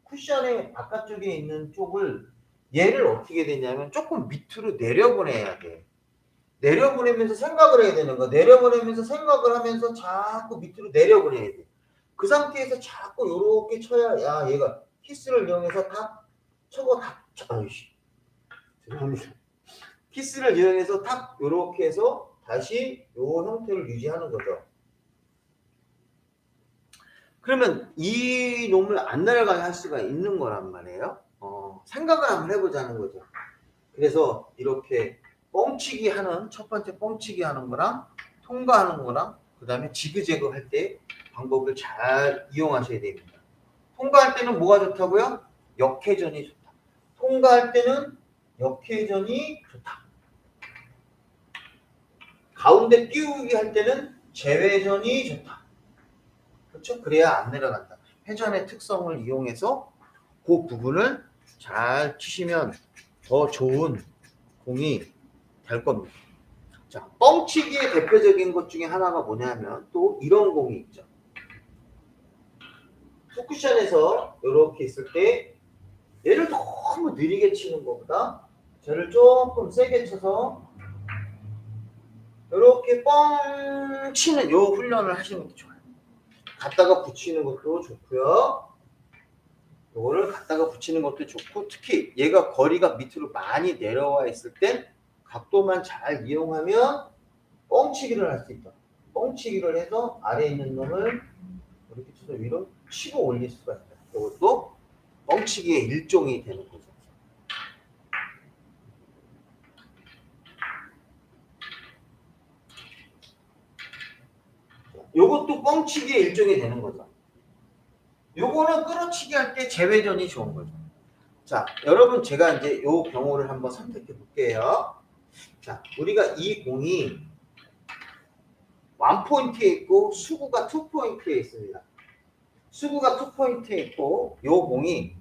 쿠션의 바깥쪽에 있는 쪽을 얘를 어떻게 되냐면 조금 밑으로 내려보내야 돼. 내려보내면서 생각을 해야 되는 거. 내려보내면서 생각을 하면서 자꾸 밑으로 내려보내야 돼. 그 상태에서 자꾸 요렇게 쳐야 야 얘가 키스를 이용해서 탁 쳐고 탁 아이씨 죄송합니다. 키스를 이용해서 탁 요렇게 해서 다시 요 형태를 유지하는 거죠. 그러면 이 놈을 안 날아가게 할 수가 있는 거란 말이에요. 생각을 한번 해보자는 거죠. 그래서 이렇게 뻥치기 하는 첫 번째 뻥치기 하는 거랑 통과하는 거랑 그 다음에 지그재그 할 때 방법을 잘 이용하셔야 됩니다. 통과할 때는 뭐가 좋다고요? 역회전이 좋다. 통과할 때는 역회전이 좋다. 가운데 끼우기 할 때는 재회전이 좋다. 그렇죠? 그래야 안 내려간다. 회전의 특성을 이용해서 그 부분을 잘 치시면 더 좋은 공이 될 겁니다. 자, 뻥치기의 대표적인 것 중에 하나가 뭐냐면 또 이런 공이 있죠. 투쿠션에서 이렇게 있을 때 얘를 너무 느리게 치는 것보다 쟤를 조금 세게 쳐서 이렇게 뻥 치는 요 훈련을 하시는 것도 좋아요. 갖다가 붙이는 것도 좋고요. 요거를 갖다가 붙이는 것도 좋고 특히 얘가 거리가 밑으로 많이 내려와 있을 땐 각도만 잘 이용하면 뻥치기를 할 수 있다. 뻥치기를 해서 아래에 있는 놈을 이렇게 쳐서 위로 치고 올릴 수가 있다. 이것도 뻥치기의 일종이 되는 거죠. 이것도 뻥치기의 일종이 되는 거죠. 요거는 끌어치기 할 때 재회전이 좋은 거죠. 자, 여러분 제가 이제 요 경우를 한번 선택해 볼게요. 자, 우리가 이 공이 1포인트에 있고 수구가 2포인트에 있습니다. 수구가 2포인트에 있고 요 공이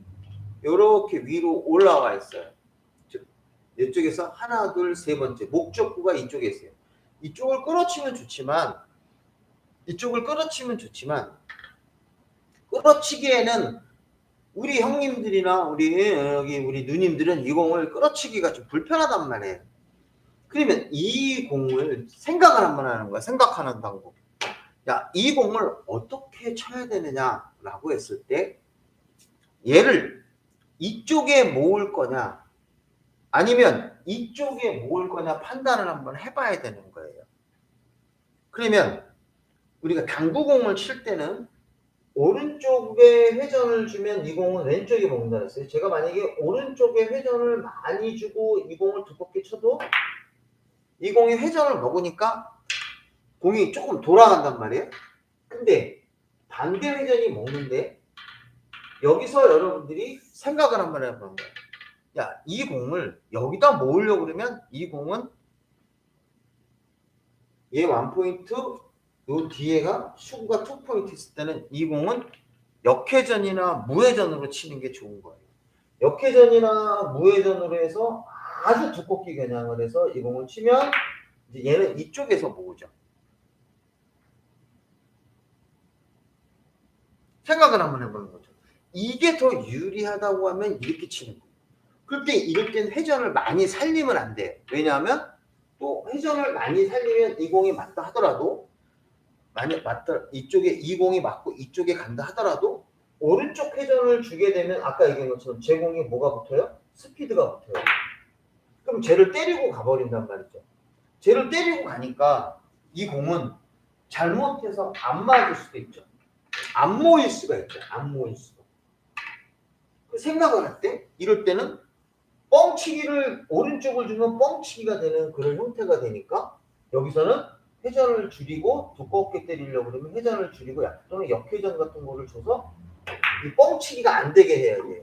요렇게 위로 올라와 있어요. 즉 이쪽에서 하나, 둘, 세 번째 목적구가 이쪽에 있어요. 이쪽을 끌어치면 좋지만 끌어치기에는 우리 형님들이나 우리 누님들은 이 공을 끌어치기가 좀 불편하단 말이에요. 그러면 이 공을 생각을 한번 하는 거야. 생각하는 방법. 야, 이 공을 어떻게 쳐야 되느냐라고 했을 때 얘를 이쪽에 모을 거냐 아니면 이쪽에 모을 거냐 판단을 한번 해봐야 되는 거예요. 그러면 우리가 당구공을 칠 때는 오른쪽에 회전을 주면 이 공은 왼쪽에 먹는다 그랬어요. 제가 만약에 오른쪽에 회전을 많이 주고 이 공을 두껍게 쳐도 이 공이 회전을 먹으니까 공이 조금 돌아간단 말이에요. 근데 반대 회전이 먹는데 여기서 여러분들이 생각을 한번 해보는 거예요. 야, 이 공을 여기다 모으려고 그러면 이 공은 얘 1포인트 요 뒤에가 수구가 2포인트 있을 때는 이 공은 역회전이나 무회전으로 치는 게 좋은 거예요. 역회전이나 무회전으로 해서 아주 두껍게 겨냥을 해서 이 공을 치면 이제 얘는 이쪽에서 모으죠. 생각을 한번 해보는 거죠. 이게 더 유리하다고 하면 이렇게 치는 거예요. 그때 이럴 땐 회전을 많이 살리면 안 돼요. 왜냐하면 또 회전을 많이 살리면 이 공이 맞다 하더라도 만약 맞다 이쪽에 이 공이 맞고 이쪽에 간다 하더라도 오른쪽 회전을 주게 되면 아까 얘기한 것처럼 제 공이 뭐가 붙어요? 스피드가 붙어요. 그럼 쟤를 때리고 가버린단 말이죠. 쟤를 때리고 가니까 이 공은 잘못해서 안 맞을 수도 있죠. 안 모일 수가 있죠. 안 모일 수가. 그 생각을 할 때 이럴 때는 뻥치기를 오른쪽을 주면 뻥치기가 되는 그런 형태가 되니까 여기서는 회전을 줄이고 두껍게 때리려고 그러면 회전을 줄이고 또는 역회전 같은 거를 줘서 이 뻥치기가 안 되게 해야 돼요.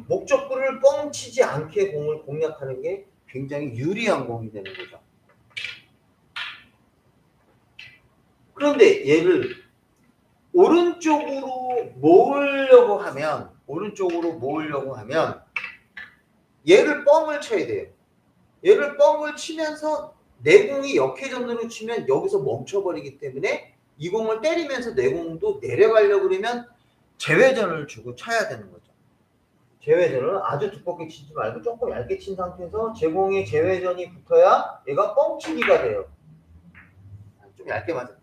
목적구를 뻥치지 않게 공을 공략하는 게 굉장히 유리한 공이 되는 거죠. 그런데 얘를 오른쪽으로 모으려고 하면 얘를 뻥을 쳐야 돼요. 얘를 뻥을 치면서 내 공이 역회전으로 치면 여기서 멈춰버리기 때문에 이 공을 때리면서 내 공도 내려가려고 그러면 재회전을 주고 쳐야 되는 거죠. 재회전을 아주 두껍게 치지 말고 조금 얇게 친 상태에서 제 공에 재회전이 붙어야 얘가 뻥치기가 돼요. 좀 얇게 맞았다.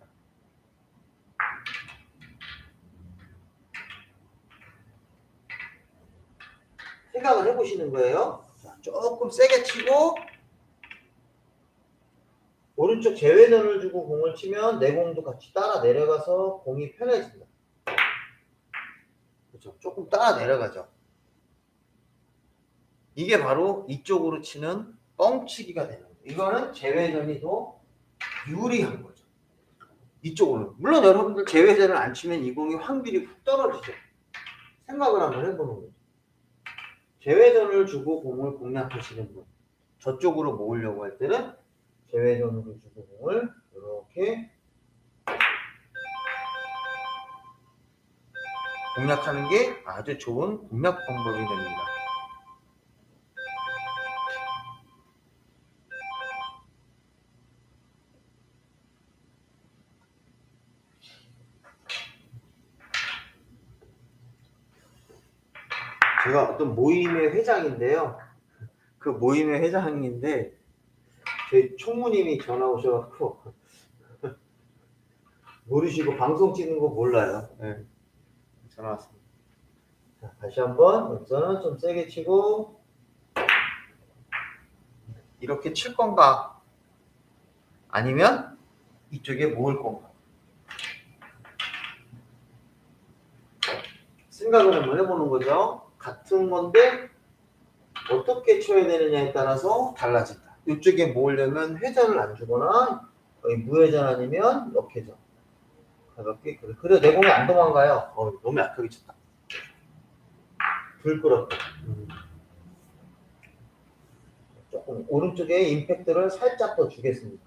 생각을 해보시는 거예요. 자, 조금 세게 치고 오른쪽 재회전을 주고 공을 치면 내 공도 같이 따라 내려가서 공이 편해진다. 그렇죠. 조금 따라 내려가죠. 이게 바로 이쪽으로 치는 뻥치기가 되는 거예요. 이거는 재회전이 더 유리한 거죠. 이쪽으로. 물론 여러분들 재회전을 안 치면 이 공이 확률이 훅 떨어지죠. 생각을 한번 해보는 거죠. 재회전을 주고 공을 공략하시는 분. 저쪽으로 모으려고 할 때는 재회전으로 주고 공을 이렇게 공략하는 게 아주 좋은 공략 방법이 됩니다. 제가 어떤 모임의 회장인데요. 그 모임의 회장인데 저희 총무님이 전화 오셔갖고 모르시고 방송 찍는 거 몰라요. 네. 전화 왔습니다. 자, 다시 한번 여기서는 좀 세게 치고 이렇게 칠 건가 아니면 이쪽에 모을 건가 생각을 한번 해보는 거죠. 같은 건데 어떻게 쳐야 되느냐에 따라서 달라진다. 이쪽에 모으려면 회전을 안 주거나 무회전 아니면 역회전. 가볍게 그래 내 공이 안 도망가요. 너무 약하게 쳤다. 불 끌었다. 조금 오른쪽에 임팩트를 살짝 더 주겠습니다.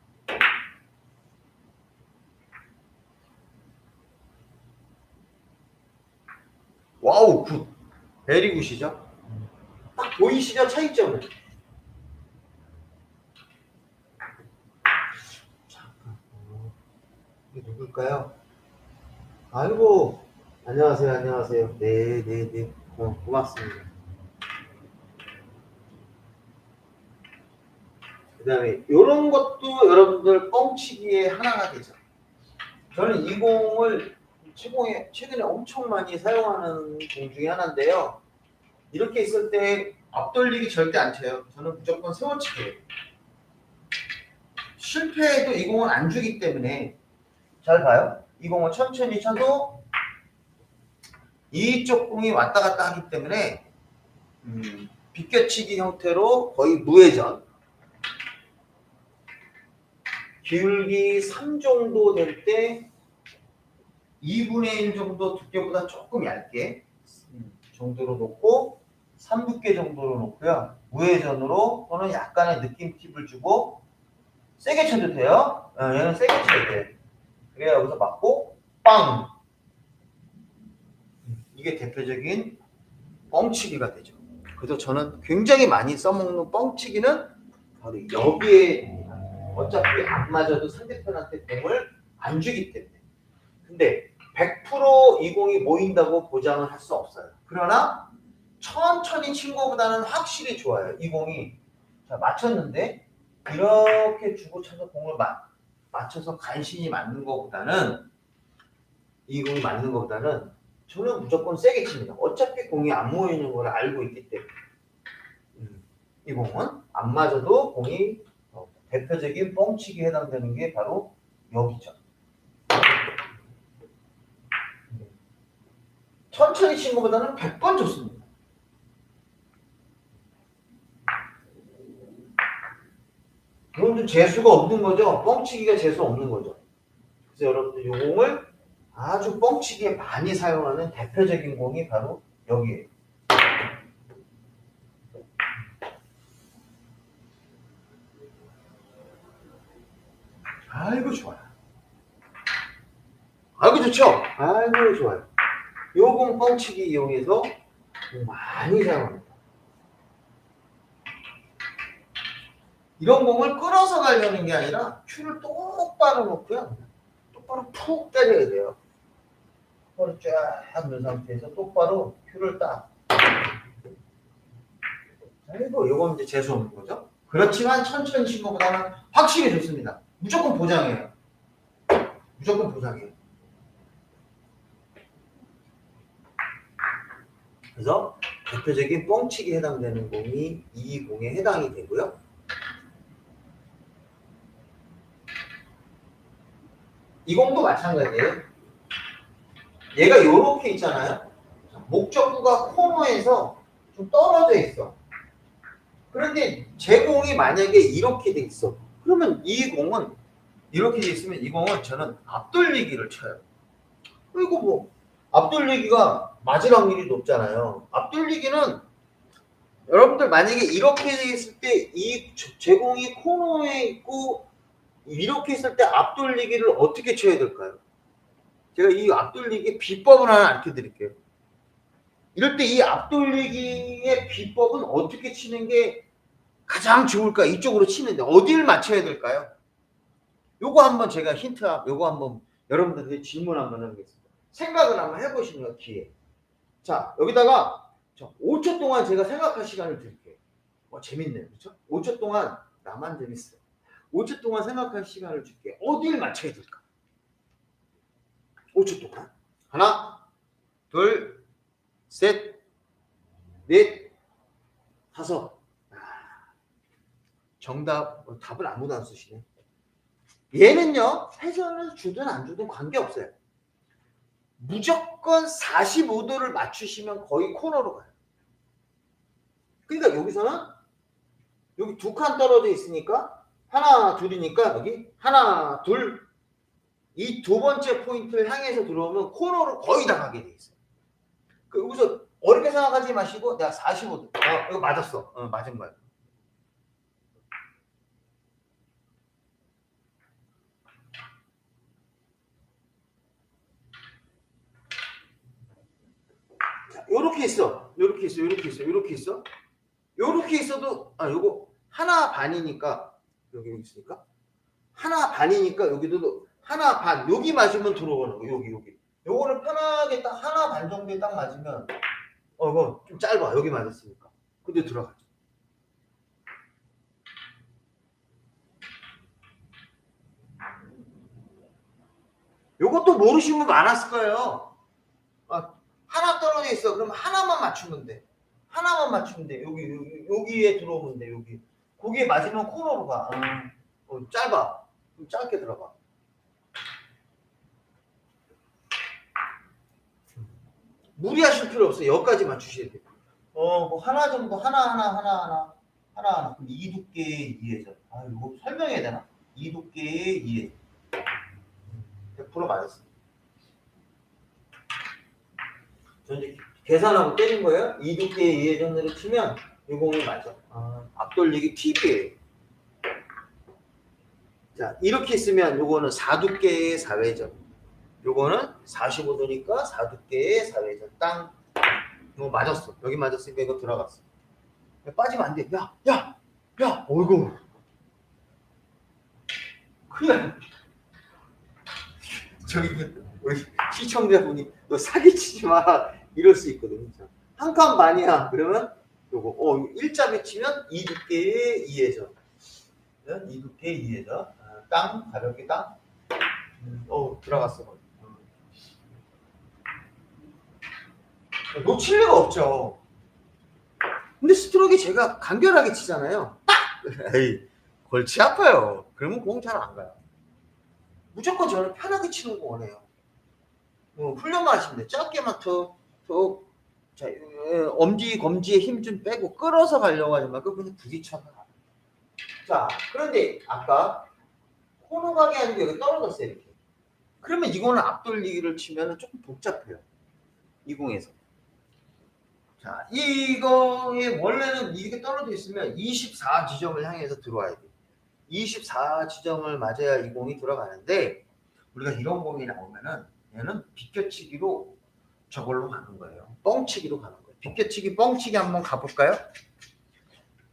와우 굿. 베리굿이죠. 딱 보이시죠? 차이점을. 잠깐. 이게 누굴까요? 아이고, 안녕하세요, 안녕하세요. 네, 네, 네. 고맙습니다. 그 다음에 이런 것도 여러분들 뻥치기의 하나가 되죠. 저는 이 공을 최근에 엄청 많이 사용하는 공 중에 하나인데요. 이렇게 있을 때 앞돌리기 절대 안 쳐요. 저는 무조건 세워치기예요. 실패해도 이 공은 안 주기 때문에 잘 봐요. 이 공은 천천히 쳐도 이쪽 공이 왔다 갔다 하기 때문에 비껴치기 형태로 거의 무회전. 기울기 3 정도 될 때 2분의 1 정도 두께보다 조금 얇게 정도로 놓고 3두께 정도로 놓고요. 우회전으로 또는 약간의 느낌 팁을 주고 세게 쳐도 돼요. 얘는 세게 쳐야 돼. 그래야 여기서 맞고 빵! 이게 대표적인 뻥치기가 되죠. 그래서 저는 굉장히 많이 써먹는 뻥치기는 바로 여기에 어차피 안 맞아도 상대편한테 공을 안 주기 때문에. 근데 100%이 공이 모인다고 보장을 할 수 없어요. 그러나 천천히 친 것보다는 확실히 좋아요. 이 공이 자, 맞췄는데 이렇게 주고 쳐서 공을 맞춰서 간신히 맞는 것보다는 이 공이 맞는 것보다는 저는 무조건 세게 칩니다. 어차피 공이 안 모이는 걸 알고 있기 때문에 이 공은 안 맞아도 공이 대표적인 뻥치기에 해당되는 게 바로 여기죠. 천천히 친 것보다는 100번 좋습니다. 이건 좀 재수가 없는 거죠. 뻥치기가 재수 없는 거죠. 그래서 여러분들 이 공을 아주 뻥치기에 많이 사용하는 대표적인 공이 바로 여기에요. 아이고 좋아요. 아이고 좋죠. 아이고 좋아요. 요 공 뻥치기 이용해서 많이 사용합니다. 이런 공을 끌어서 가려는 게 아니라 큐를 똑바로 놓고요. 똑바로 푹 때려야 돼요. 똑바로 쫙 넣은 상태에서 똑바로 큐를 딱. 아이고 요건 이제 재수 없는 거죠. 그렇지만 천천히 친 것보다는 확실히 좋습니다. 무조건 보장해요. 무조건 보장해요. 그래서 대표적인 뻥치기에 해당되는 공이 이 공에 해당이 되고요. 이 공도 마찬가지예요. 얘가 이렇게 있잖아요. 목적구가 코너에서 좀 떨어져 있어. 그런데 제 공이 만약에 이렇게 돼 있어. 그러면 이 공은 이렇게 돼 있으면 이 공은 저는 앞돌리기를 쳐요. 그리고 뭐 앞돌리기가 맞을 확률이 높잖아요. 앞돌리기는 여러분들 만약에 이렇게 돼 있을 때 이 제공이 코너에 있고 이렇게 있을 때 앞돌리기를 어떻게 쳐야 될까요? 제가 이 앞돌리기 비법을 하나 알려드릴게요. 이럴 때 이 앞돌리기의 비법은 어떻게 치는 게 가장 좋을까? 이쪽으로 치는데 어디를 맞춰야 될까요? 요거 한번 제가 힌트, 요거 한번 여러분들께 질문 한번 하겠습니다. 생각을 한번 해보시는 기회. 자, 여기다가 5초 동안 제가 생각할 시간을 드릴게요. 재밌네요. 그렇죠? 5초 동안 나만 재밌어요. 5초 동안 생각할 시간을 줄게요. 어디를 맞춰야 될까? 5초 동안. 하나, 둘, 셋, 넷, 다섯. 정답, 답을 아무도 안 쓰시네. 얘는요, 회전을 주든 안 주든 관계없어요. 무조건 45도를 맞추시면 거의 코너로 가요. 그러니까 여기서는 여기 두 칸 떨어져 있으니까 하나, 둘이니까 여기 하나, 둘, 이 두 번째 포인트를 향해서 들어오면 코너로 거의 다 가게 돼 있어요. 여기서 어렵게 생각하지 마시고 내가 45도. 이거 맞았어. 맞은 거야. 요렇게 있어. 요렇게 있어. 요렇게 있어. 요렇게 있어. 요렇게 있어도 요거 하나 반이니까 여기 있으니까 하나 반이니까 여기도 하나 반 여기 맞으면 들어오는 거. 여기. 요거는 편하게 딱 하나 반 정도에 딱 맞으면 이거 좀 짧아. 여기 맞았으니까. 근데 들어가죠. 요것도 모르시는 분 많았을 거예요. 하나 떨어져 있어. 그러면 하나만 맞추면 돼. 하나만 맞추면 돼. 여기에 들어오면 돼. 여기. 거기에 맞으면 코너로 가. 짧아. 좀 짧게 들어가. 무리하실 필요 없어요. 여기까지 맞추셔야 돼요. 뭐 하나 정도, 하나. 그럼 이두께의 이해죠. 이거 설명해야 되나? 이두께의 이해. 100% 맞았습니다. 저 이제 계산하고 때린 거예요. 이두께의 이해전으로 치면 이 공이 맞아. 앞돌리기 팁이에요. 자, 이렇게 쓰면 요거는 4두께의 4회전. 요거는 45도니까 4두께의 4회전. 땅. 이거 맞았어. 여기 맞았으니까 이거 들어갔어. 빠지면 안 돼. 야! 어이구. 큰일 나. 저기, 우리 시청자분이 너 사기치지 마. 이럴 수 있거든. 한 칸 반이야. 그러면 요거, 일자로 치면 2두께의 2회전. 2두께의 2회전. 땅, 가볍게 땅. 들어갔어. 놓칠 리가 없죠. 근데 스트로크 제가 간결하게 치잖아요. 딱! 에이, 골치 아파요. 그러면 공 잘 안 가요. 무조건 저는 편하게 치는 거 원해요. 훈련만 하시면 돼요. 짧게만 자, 엄지, 검지에 힘 좀 빼고 끌어서 가려고 하지 말고 그냥 부딪혀서 가. 자, 그런데 아까 코너 가게 아니고 여기 떨어졌어요. 이렇게. 그러면 이거는 앞돌리기를 치면 조금 복잡해요. 이 공에서. 자, 이거에 원래는 이렇게 떨어져 있으면 24지점을 향해서 들어와야 돼. 24지점을 맞아야 이 공이 들어가는데 우리가 이런 공이 나오면은 얘는 비껴치기로 저걸로 가는 거예요. 뻥치기로 가는 거예요. 비껴치기, 뻥치기 한번 가볼까요?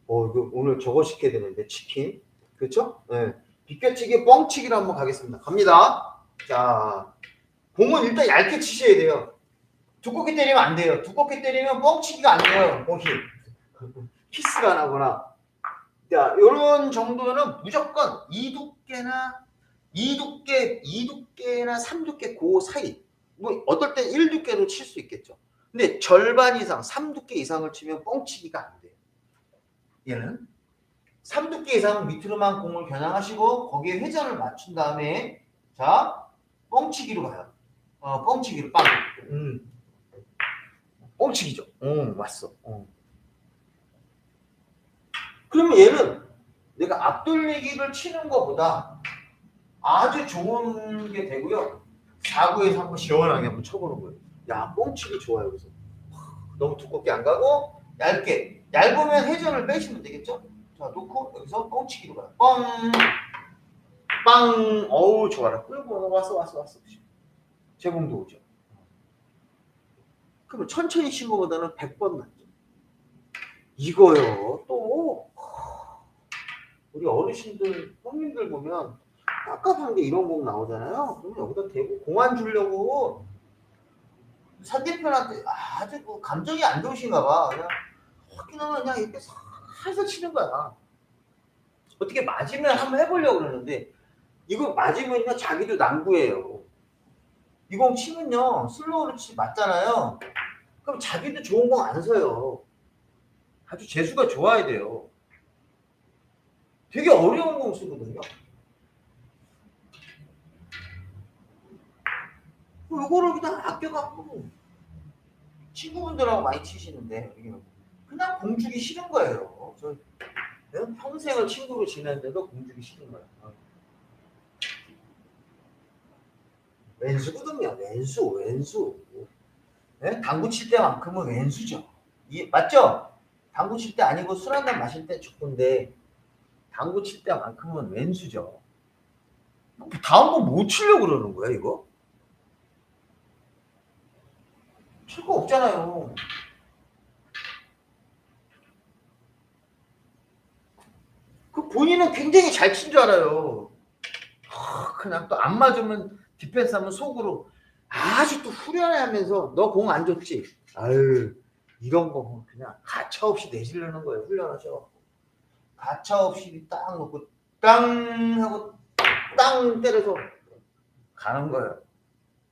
이거 오늘 저거 시켜야 되는데 치킨. 그렇죠? 네. 비껴치기, 뻥치기로 한번 가겠습니다. 갑니다. 자, 공은 일단 얇게 치셔야 돼요. 두껍게 때리면 안 돼요. 두껍게 때리면 뻥치기가 안 돼요. 공이 키스가 나거나. 자, 요런 정도는 무조건 2두께나 3두께 그 사이. 뭐 어떨 땐 1두께로 칠 수 있겠죠. 근데 절반 이상, 3두께 이상을 치면 뻥치기가 안 돼요. 얘는 3두께 이상 밑으로만 공을 겨냥하시고 거기에 회전을 맞춘 다음에 자, 뻥치기로 가요. 뻥치기로 빵. 뻥치기죠. 왔어. 그러면 얘는 내가 앞돌리기를 치는 것보다 아주 좋은 게 되고요. 4구에서 한번 시원하게 한번 쳐보는 거예요. 야, 뻥치기 좋아요. 그래서 너무 두껍게 안 가고 얇게. 얇으면 회전을 빼시면 되겠죠? 자, 놓고 여기서 뻥치기로 가요. 뻥, 빵. 어우, 좋아라. 끌고 왔어. 제공도 오죠. 그러면 천천히 친 것보다는 100번 낫죠. 이거요. 또 우리 어르신들, 형님들 보면 깝깝한 게 이런 공 나오잖아요. 그러면 여기다 대고 공안 주려고 상대편한테 아주 감정이 안 좋으신가 봐. 그냥 확인하면 그냥 이렇게 살살 치는 거야. 어떻게 맞으면 한번 해보려고 그러는데 이거 맞으면요 자기도 낭구예요. 이 공 치면요 슬로우로 맞잖아요. 그럼 자기도 좋은 공 안 서요. 아주 재수가 좋아야 돼요. 되게 어려운 공 쓰거든요. 이거를 그냥 아껴갖고 친구분들하고 많이 치시는데 그냥 공 주기 싫은 거예요. 저 평생을 친구로 지냈는데도 공 주기 싫은 거예요. 왼수거든요. 왼수. 네? 당구 칠 때만큼은 왼수죠. 맞죠? 당구 칠 때 아니고 술 한잔 마실 때 좋은데 당구 칠 때만큼은 왼수죠. 다음 번 못 치려고 그러는 거야 이거? 칠 거 없잖아요. 본인은 굉장히 잘 친 줄 알아요. 그냥 또 안 맞으면 디펜스 하면 속으로 아주 또 후련해하면서 너 공 안 줬지? 아유 이런 거 그냥 가차없이 내지르는 거예요. 훈련하셔. 가차없이 딱 놓고 땅 하고 땅 때려서 가는 거예요.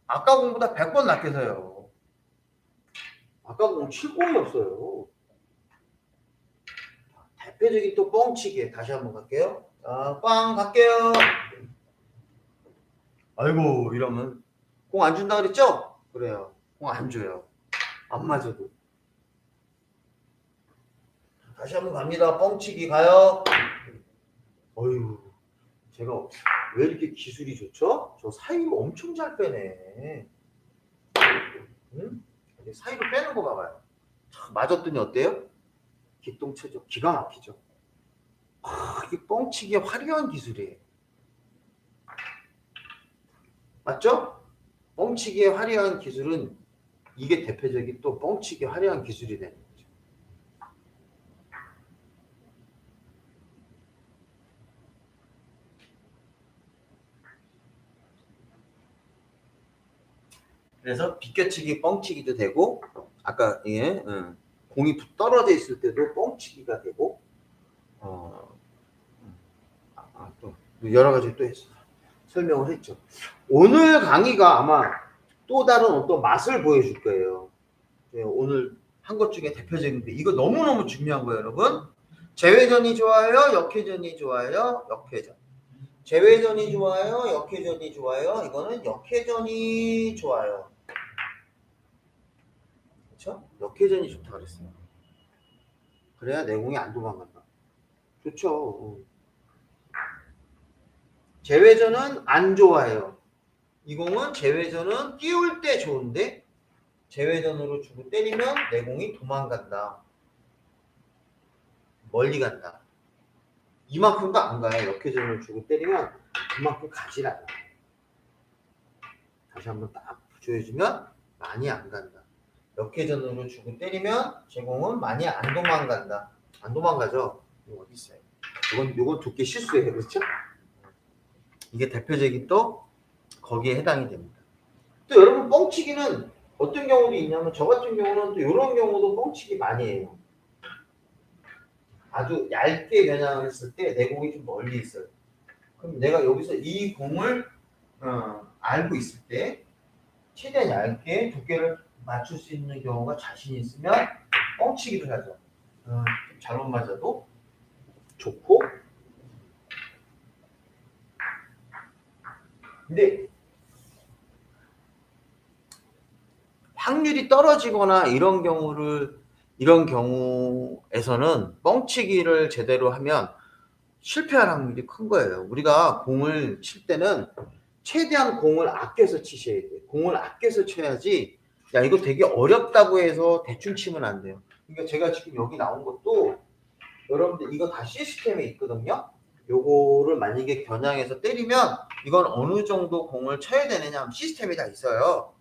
아까 공보다 100번 낫게서요. 아까 공 7공이 없어요. 대표적인 또 뻥치기 다시 한번 갈게요. 자, 빵 갈게요. 아이고 이러면 공 안 준다 그랬죠? 그래요. 공 안 줘요. 안 맞아도. 다시 한번 갑니다. 뻥치기 가요. 어휴, 제가 왜 이렇게 기술이 좋죠? 저 사이로 엄청 잘 빼네. 응? 사이로 빼는 거 봐봐요. 맞았더니 어때요? 기똥차죠. 기가 막히죠. 이게 뻥치기의 화려한 기술이에요. 맞죠? 뻥치기의 화려한 기술은 이게 대표적인 또 뻥치기의 화려한 기술이 되는 거죠. 그래서 비껴치기, 뻥치기도 되고 아까 예, 공이 떨어져 있을 때도 뻥치기가 되고 또 여러 가지 또 설명을 했죠. 오늘 강의가 아마 또 다른 어떤 맛을 보여줄 거예요. 오늘 한 것 중에 대표적인 게 이거 너무너무 중요한 거예요, 여러분. 재회전이 좋아요, 역회전이 좋아요, 역회전. 재회전이 좋아요, 역회전이 좋아요. 이거는 역회전이 좋아요. 그렇죠? 역회전이 좋다 그랬어요. 그래야 내공이 안 도망간다. 좋죠. 재회전은 안 좋아요. 이 공은 재회전은 띄울 때 좋은데 재회전으로 주고 때리면 내공이 도망간다. 멀리 간다. 이만큼도 안 가요. 역회전을 주고 때리면 그만큼 가질 않아. 다시 한번 딱 조여주면 많이 안 간다. 역회전으로 주고 때리면 제공은 많이 안 도망간다. 안 도망가죠? 이거 어디 있어요? 이건 두께 실수예요. 그렇죠? 이게 대표적인 또 거기에 해당이 됩니다. 또 여러분 뻥치기는 어떤 경우도 있냐면 저 같은 경우는 또 이런 경우도 뻥치기 많이 해요. 아주 얇게 겨냥했을 때 내 공이 좀 멀리 있어요. 그럼 내가 여기서 이 공을 알고 있을 때 최대한 얇게 두께를 맞출 수 있는 경우가 자신 있으면 뻥치기를 하죠. 잘못 맞아도 좋고. 근데 확률이 떨어지거나 이런 경우에서는 뻥치기를 제대로 하면 실패할 확률이 큰 거예요. 우리가 공을 칠 때는 최대한 공을 아껴서 치셔야 돼요. 공을 아껴서 쳐야지. 야 이거 되게 어렵다고 해서 대충 치면 안 돼요. 그러니까 제가 지금 여기 나온 것도 여러분들 이거 다 시스템에 있거든요. 요거를 만약에 겨냥해서 때리면 이건 어느 정도 공을 쳐야 되느냐 시스템이 다 있어요.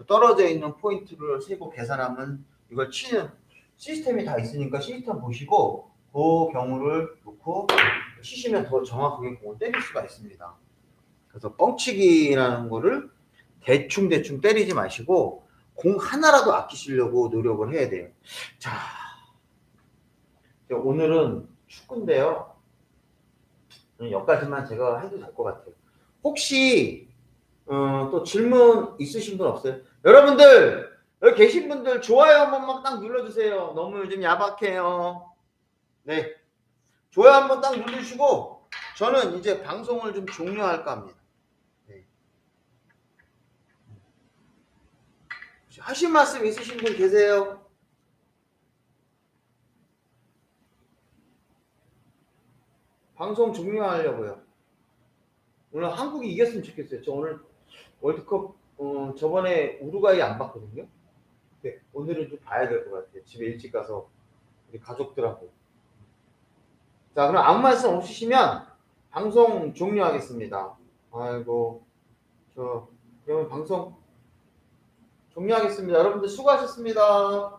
떨어져 있는 포인트를 세고 계산하면 이걸 치는 시스템이 다 있으니까 시스템 보시고 그 경우를 놓고 치시면 더 정확하게 공을 때릴 수가 있습니다. 그래서 뻥치기라는 거를 대충 때리지 마시고 공 하나라도 아끼시려고 노력을 해야 돼요. 자, 오늘은 축구인데요. 여기까지만 제가 해도 될 것 같아요. 혹시 또 질문 있으신 분 없어요? 여러분들 여기 계신 분들 좋아요 한 번만 딱 눌러주세요. 너무 요즘 야박해요. 네, 좋아요 한 번 딱 눌러주시고 저는 이제 방송을 좀 종료할까 합니다. 네. 하신 말씀 있으신 분 계세요? 방송 종료하려고요. 오늘 한국이 이겼으면 좋겠어요. 저 오늘 월드컵 저번에 우루과이 안 봤거든요. 네, 오늘은 좀 봐야 될 것 같아요. 집에 일찍 가서 우리 가족들하고. 자, 그럼 아무 말씀 없으시면 방송 종료하겠습니다. 아이고, 그러면 방송 종료하겠습니다. 여러분들 수고하셨습니다.